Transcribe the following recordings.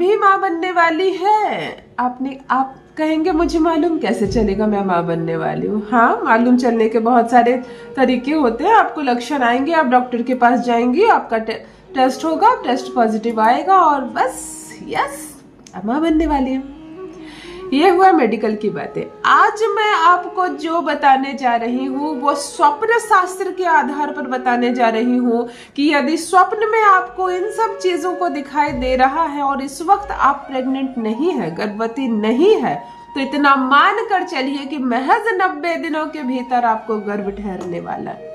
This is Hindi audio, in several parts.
भी माँ बनने वाली है। आप कहेंगे मुझे मालूम कैसे चलेगा मैं माँ बनने वाली हूँ। हाँ, मालूम चलने के बहुत सारे तरीके होते हैं। आपको लक्षण आएंगे, आप डॉक्टर के पास जाएंगी, आपका टेस्ट होगा, टेस्ट पॉजिटिव आएगा और बस यस, अब माँ बनने वाली हूँ। ये हुआ मेडिकल की बातें। आज मैं आपको जो बताने जा रही हूँ वो स्वप्न शास्त्र के आधार पर बताने जा रही हूँ कि यदि स्वप्न में आपको इन सब चीजों को दिखाई दे रहा है और इस वक्त आप प्रेग्नेंट नहीं है, गर्भवती नहीं है, तो इतना मान कर चलिए कि महज 90 दिनों के भीतर आपको गर्भ ठहरने वाला है।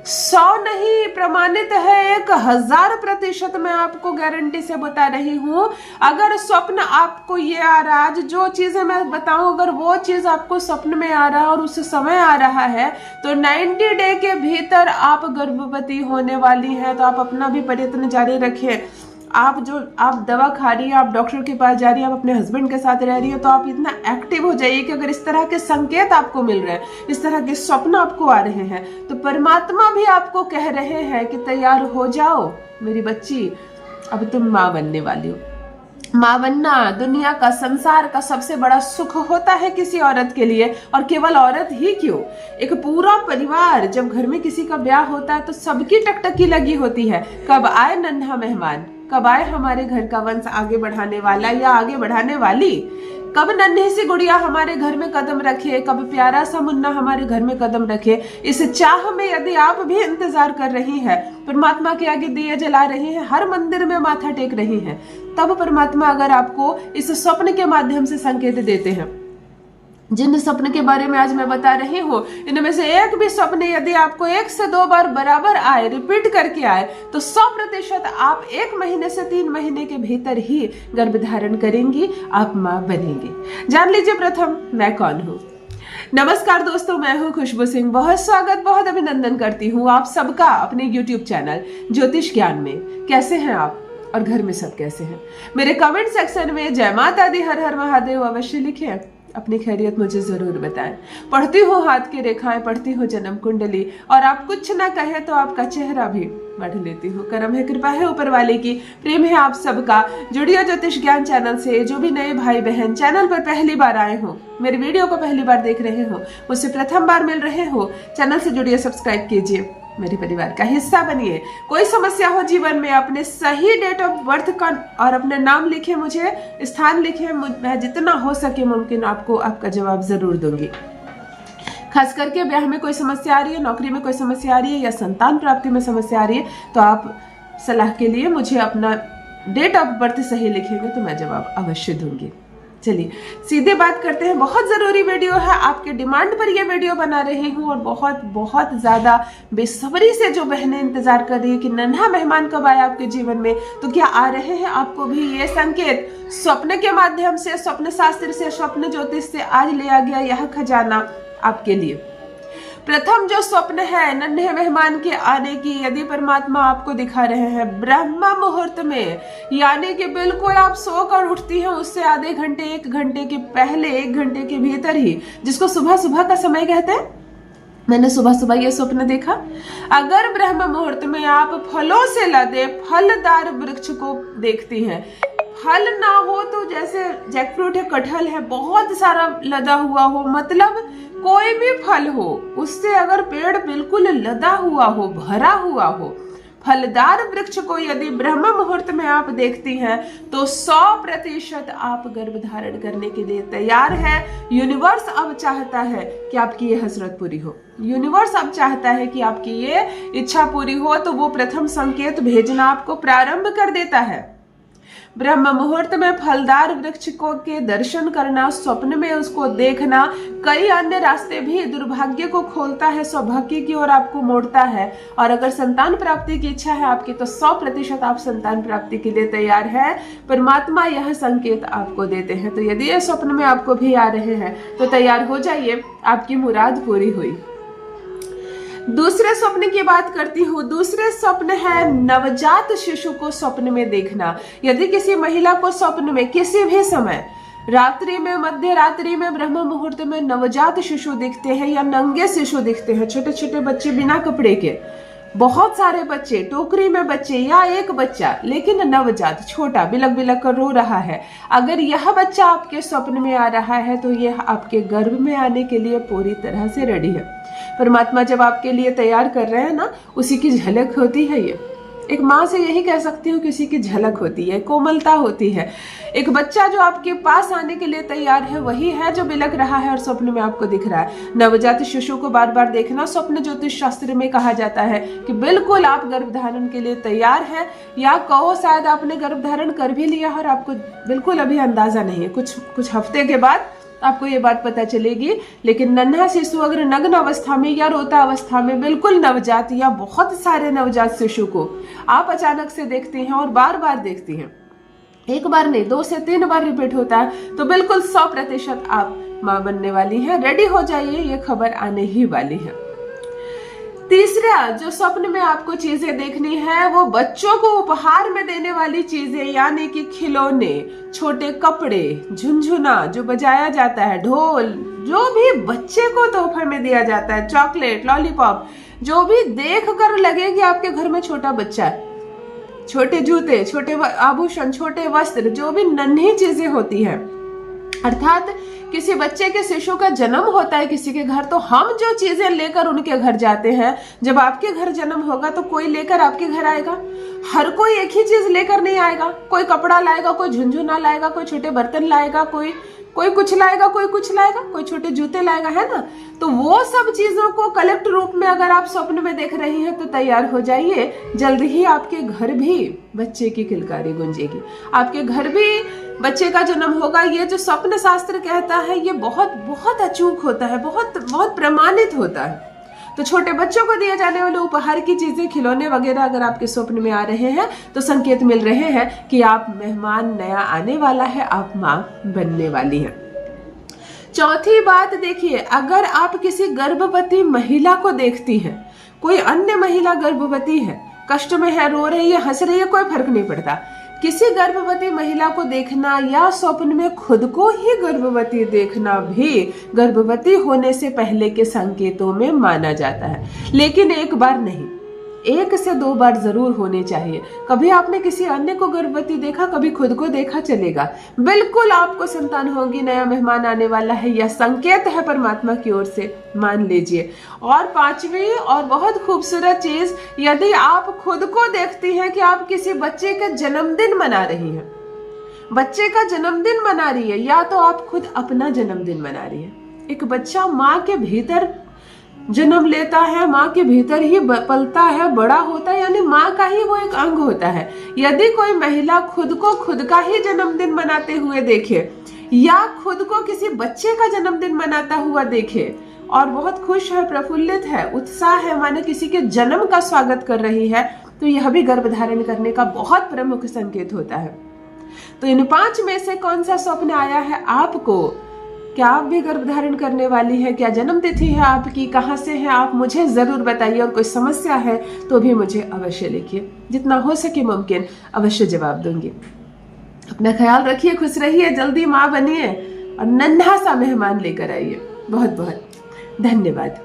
100 नहीं, प्रमाणित है 1000% मैं आपको गारंटी से बता रही हूं। अगर स्वप्न आपको ये आ रहा, आज जो चीजें मैं बताऊं, अगर वो चीज आपको स्वप्न में आ रहा और उस समय आ रहा है तो 90 डे के भीतर आप गर्भवती होने वाली हैं। तो आप अपना भी प्रयत्न जारी रखें। आप दवा खा रही है, आप डॉक्टर के पास जा रही है, आप अपने हस्बैंड के साथ रह रही है, तो आप इतना एक्टिव हो जाइए कि अगर इस तरह के संकेत आपको मिल रहे हैं, इस तरह के स्वप्न आपको आ रहे हैं, तो परमात्मा भी आपको कह रहे हैं कि तैयार हो जाओ मेरी बच्ची, अब तुम माँ बनने वाली हो। माँ बनना दुनिया का, संसार का सबसे बड़ा सुख होता है किसी औरत के लिए। और केवल औरत ही क्यों, एक पूरा परिवार, जब घर में किसी का ब्याह होता है तो सबकी टकटकी लगी होती है, कब आए नन्हा मेहमान, कब आए हमारे घर का वंश आगे बढ़ाने वाला या आगे बढ़ाने वाली, कब नन्ही सी गुड़िया हमारे घर में कदम रखे, कब प्यारा सा मुन्ना हमारे घर में कदम रखे। इस चाह में यदि आप भी इंतजार कर रही हैं, परमात्मा के आगे दिए जला रही हैं, हर मंदिर में माथा टेक रही हैं, तब परमात्मा अगर आपको इस स्वप्न के माध्यम से संकेत देते हैं, जिन स्वप्न के बारे में आज मैं बता रही हूँ, इनमें से एक भी स्वप्न यदि आपको 1 से 2 बार बराबर आए, रिपीट करके आए, तो 100% आप 1 महीने से 3 महीने के भीतर ही गर्भ धारण करेंगी, आप माँ बनेंगी। जान लीजिए प्रथम मैं कौन हूँ। नमस्कार दोस्तों, मैं हूँ खुशबू सिंह। बहुत स्वागत, बहुत अभिनंदन करती हूँ आप सबका अपने YouTube चैनल ज्योतिष ज्ञान में। कैसे हैं आप और घर में सब कैसे हैं? मेरे कमेंट सेक्शन में जय माता दी, हर हर महादेव अवश्य लिखें। अपनी खैरियत मुझे जरूर बताएं। पढ़ती हूँ हाथ की रेखाएं, पढ़ती हूँ जन्म कुंडली, और आप कुछ ना कहे तो आपका चेहरा भी पढ़ लेती हूँ। करम है, कृपा है ऊपर वाले की, प्रेम है आप सबका। जुड़िए ज्योतिष ज्ञान चैनल से। जो भी नए भाई बहन चैनल पर पहली बार आए हो, मेरे वीडियो को पहली बार देख रहे हो, मुझसे प्रथम बार मिल रहे हो, चैनल से जुड़िए, सब्सक्राइब कीजिए, मेरे परिवार का हिस्सा बनिए। कोई समस्या हो जीवन में, अपने सही डेट ऑफ बर्थ का और अपने नाम लिखे, मुझे स्थान लिखे, मैं जितना हो सके मुमकिन आपको आपका जवाब जरूर दूंगी। खास करके ब्याह में कोई समस्या आ रही है, नौकरी में कोई समस्या आ रही है, या संतान प्राप्ति में समस्या आ रही है, तो आप सलाह के लिए मुझे अपना डेट ऑफ बर्थ सही लिखेंगे तो मैं जवाब अवश्य दूंगी। चलिए सीधे बात करते हैं। बहुत जरूरी वीडियो है, आपके डिमांड पर यह वीडियो बना रही हूँ, और बहुत बहुत ज्यादा बेसब्री से जो बहनें इंतजार कर रही है कि नन्हा मेहमान कब आए आपके जीवन में, तो क्या आ रहे हैं आपको भी ये संकेत स्वप्न के माध्यम से, स्वप्न शास्त्र से, स्वप्न ज्योतिष से आज लिया गया यह खजाना आपके लिए। प्रथम जो स्वप्न है नन्हे मेहमान के आने की, यदि परमात्मा आपको दिखा रहे हैं ब्रह्म मुहूर्त में, यानी कि बिल्कुल आप सोकर उठती हैं उससे आधे घंटे 1 घंटे के पहले, 1 घंटे के भीतर ही, जिसको सुबह सुबह का समय कहते हैं, मैंने सुबह सुबह ये स्वप्न देखा। अगर ब्रह्म मुहूर्त में आप फलों से लदे फलदार वृक्ष को देखती हैं, फल ना हो तो जैसे जैकफ्रूट है, कटहल है, बहुत सारा लदा हुआ हो, मतलब कोई भी फल हो, उससे अगर पेड़ बिल्कुल लदा हुआ हो, भरा हुआ हो, फलदार वृक्ष को यदि ब्रह्म मुहूर्त में आप देखती हैं, तो 100% आप गर्भ धारण करने के लिए तैयार है। यूनिवर्स अब चाहता है कि आपकी ये हसरत पूरी हो, यूनिवर्स अब चाहता है कि आपकी ये इच्छा पूरी हो, तो वो प्रथम संकेत भेजना आपको प्रारंभ कर देता है। ब्रह्म मुहूर्त में फलदार वृक्ष को के दर्शन करना, स्वप्न में उसको देखना, कई अन्य रास्ते भी दुर्भाग्य को खोलता है, सौभाग्य की ओर आपको मोड़ता है। और अगर संतान प्राप्ति की इच्छा है आपकी, तो 100% आप संतान प्राप्ति के लिए तैयार है। परमात्मा यह संकेत आपको देते हैं। तो यदि ये स्वप्न में आपको भी आ रहे हैं तो तैयार हो जाइए, आपकी मुराद पूरी हुई। दूसरे स्वप्न की बात करती हूँ। दूसरे स्वप्न है नवजात शिशु को स्वप्न में देखना। यदि किसी महिला को स्वप्न में किसी भी समय, रात्रि में, मध्य रात्रि में, ब्रह्म मुहूर्त में नवजात शिशु दिखते हैं या नंगे शिशु दिखते हैं, छोटे छोटे बच्चे बिना कपड़े के, बहुत सारे बच्चे, टोकरी में बच्चे या एक बच्चा, लेकिन नवजात छोटा बिलक बिलक कर रो रहा है, अगर यह बच्चा आपके स्वप्न में आ रहा है तो यह आपके गर्भ में आने के लिए पूरी तरह से रेडी है। परमात्मा जब आपके लिए तैयार कर रहे हैं ना, उसी की झलक होती है ये। एक माँ से यही कह सकती हूँ कि उसी की झलक होती है, कोमलता होती है। एक बच्चा जो आपके पास आने के लिए तैयार है वही है जो बिलक रहा है और स्वप्न में आपको दिख रहा है। नवजात शिशु को बार बार देखना स्वप्न ज्योतिष शास्त्र में कहा जाता है कि बिल्कुल आप गर्भधारण के लिए तैयार हैं, या कहो शायद आपने गर्भधारण कर भी लिया और आपको बिल्कुल अभी अंदाजा नहीं है। कुछ हफ्ते के बाद आपको ये बात पता चलेगी। लेकिन नन्हा शिशु अगर नग्न अवस्था में या रोता अवस्था में, बिल्कुल नवजात या बहुत सारे नवजात शिशु को आप अचानक से देखते हैं और बार बार देखती हैं, एक बार नहीं 2 से 3 बार रिपीट होता है, तो बिल्कुल 100% आप माँ बनने वाली हैं। रेडी हो जाइए, ये खबर आने ही वाली है। तीसरा जो स्वप्न में आपको चीजें देखनी है वो बच्चों को उपहार में देने वाली चीजें, यानी कि खिलौने, छोटे कपड़े, झुनझुना जो बजाया जाता है, ढोल, जो भी बच्चे को तोहफे में दिया जाता है, चॉकलेट, लॉलीपॉप, जो भी देख कर लगे कि आपके घर में छोटा बच्चा है, छोटे जूते, छोटे आभूषण, छोटे वस्त्र, जो भी नन्ही चीजें होती है, अर्थात किसी बच्चे के शिशु का जन्म होता है किसी के घर, तो हम जो चीजें लेकर उनके घर जाते हैं, जब आपके घर जन्म होगा तो कोई लेकर आपके घर आएगा। हर कोई एक ही चीज लेकर नहीं आएगा, कोई कपड़ा लाएगा, कोई झुनझुना लाएगा, कोई छोटे बर्तन लाएगा, कोई कुछ लाएगा, कोई कुछ लाएगा, कोई छोटे जूते लाएगा, है ना। तो वो सब चीजों को कलेक्ट रूप में अगर आप स्वप्न में देख रही हैं तो तैयार हो जाइए, जल्द ही आपके घर भी बच्चे की किलकारी गूंजेगी, आपके घर भी बच्चे का जन्म होगा। ये जो स्वप्न शास्त्र कहता है ये बहुत बहुत अचूक होता है, बहुत बहुत प्रमाणित होता है। तो छोटे बच्चों को दिए जाने वाले उपहार की चीजें, खिलौने वगैरह अगर आपके स्वप्न में आ रहे हैं तो संकेत मिल रहे हैं कि आप मेहमान नया आने वाला है, आप माँ बनने वाली हैं। चौथी बात देखिए, अगर आप किसी गर्भवती महिला को देखती हैं, कोई अन्य महिला गर्भवती है, कष्ट में है, रो रही है, हंस रही है, कोई फर्क नहीं पड़ता, किसी गर्भवती महिला को देखना या स्वप्न में खुद को ही गर्भवती देखना भी गर्भवती होने से पहले के संकेतों में माना जाता है। लेकिन एक बार नहीं, 1 से 2 बार जरूर होने चाहिए। कभी आपने किसी अन्य को गर्भवती देखा, कभी खुद को देखा, चलेगा, बिल्कुल आपको संतान होगी, नया मेहमान आने वाला है, यह संकेत है परमात्मा की ओर से, मान लीजिए। और 5वीं और बहुत खूबसूरत चीज, यदि आप खुद को देखती हैं कि आप किसी बच्चे का जन्मदिन मना रही हैं, बच्चे का जन्मदिन मना रही है, या तो आप खुद अपना जन्मदिन मना रही है। एक बच्चा माँ के भीतर जन्म लेता है, माँ के भीतर ही पलता है, बड़ा होता है, यानी माँ का ही वो एक अंग होता है। यदि कोई महिला खुद को खुद का ही जन्मदिन मनाते हुए देखे या खुद को किसी बच्चे का जन्मदिन मनाता हुआ देखे और बहुत खुश है, प्रफुल्लित है, उत्साह है, माने किसी के जन्म का स्वागत कर रही है, तो यह भी गर्भधारण करने का बहुत प्रमुख संकेत होता है। तो इन 5 में से कौन सा स्वप्न आया है आपको? क्या आप भी गर्भधारण करने वाली हैं? क्या जन्म तिथि है आपकी? कहाँ से है आप? मुझे जरूर बताइए, और कोई समस्या है तो भी मुझे अवश्य लिखिए, जितना हो सके मुमकिन अवश्य जवाब दूंगी। अपना ख्याल रखिए, खुश रहिए, जल्दी माँ बनिए और नन्हा सा मेहमान लेकर आइए। बहुत बहुत धन्यवाद।